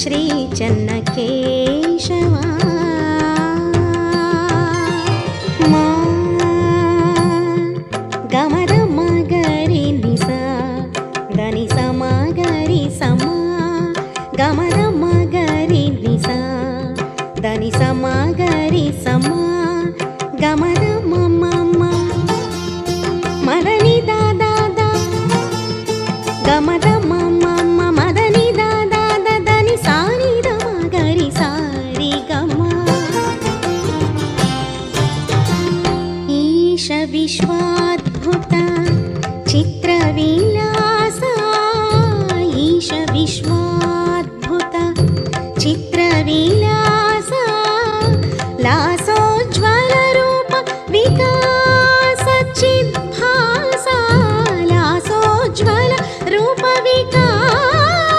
శ్రీ చెన్నకేశవా మా గమద మగరి నిసా దని సమగరి సమా గమద మగరి నిసా దని సమగరి సమా గమద మమ మదని దాదా గమద మమ మదని దాదా దని సాని దమగరి సారి గమ ఈశ విశ్వాద్భుత చిత్ర విలాస ఈశ విశ్వాద్భుత